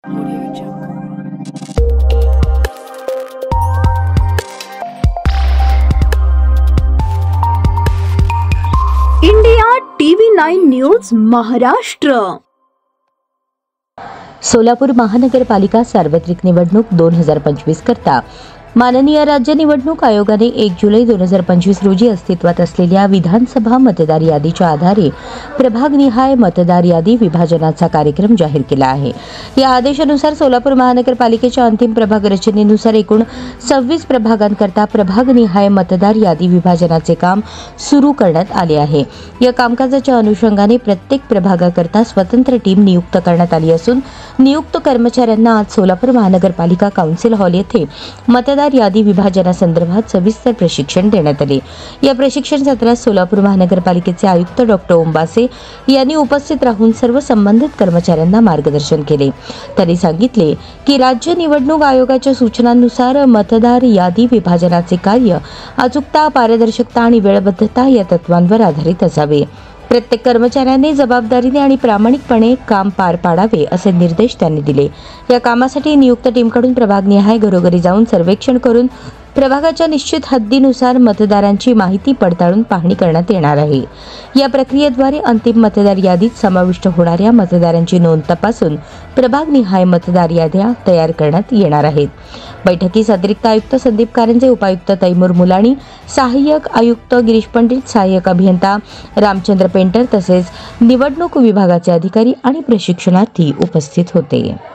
India TV 9 news Maharashtra. Solapur महानगरपालिका सार्वत्रिक निवडणूक 2025 करता माननीय राज्य निवडणूक आयोगाने 1 जुलै 2025 रोजी अस्तित्वात असलेल्या विधानसभा मतदार यादीच्या आधारे प्रभागनिहाय मतदार यादी विभाजनाचा कार्यक्रम जाहीर केला आहे. या आदेशानुसार सोलापूर महानगरपालिकेच्या अंतिम प्रभाग रचनेनुसार एकूण 26 प्रभागांकरता प्रभागनिहाय मतदार यादी विभाजनाचे काम सुरू करण्यात आले आहे. या कामकाजाच्या अनुषंगाने प्रत्येक प्रभागाकरता स्वतंत्र टीम नियुक्त करण्यात आली असून नियुक्त कर्मचाऱ्यांना आज सोलापूर महानगरपालिका काउन्सिल हॉल येथे मतदार यादी विभाजनासंदर्भात सविस्तर प्रशिक्षण देण्यात आले. या प्रशिक्षण सत्रात सोलापूर महानगरपालिकेचे आयुक्त डॉक्टर ओंबासे यांनी उपस्थित राहून सर्व संबंधित कर्मचाऱ्यांना मार्गदर्शन केले. त्यांनी सांगितले की राज्य निवडणूक आयोगाच्या सूचनांनुसार मतदार यादी विभाजनाचे कार्य अचूकता, पारदर्शकता आणि वेळबद्धता या तत्वांवर आधारित असावे. प्रत्येक कर्मचाऱ्याने जबाबदारीने आणि प्रामाणिकपणे काम पार पाडावे असे निर्देश त्यांनी दिले. या कामासाठी नियुक्त टीमकडून प्रभागनिहाय घरोघरी जाऊन सर्वेक्षण करून प्रभागाच्या निश्चित हद्दीनुसार मतदारांची माहिती पडताळून पाहणी करण्यात येणार आहे. या प्रक्रियेद्वारे अंतिम मतदार यादीत समाविष्ट होणाऱ्या मतदारांची नोंद तपासून प्रभागनिहाय मतदार याद्या तयार करण्यात येणार आहेत. बैठकीस अतिरिक्त आयुक्त संदीप कारंजे, उपायुक्त तैमूर मुलाणी, सहाय्यक आयुक्त गिरीश पंडित, सहाय्यक अभियंता रामचंद्र पेंटर तसेच निवडणूक विभागाचे अधिकारी आणि प्रशिक्षणार्थी उपस्थित होते.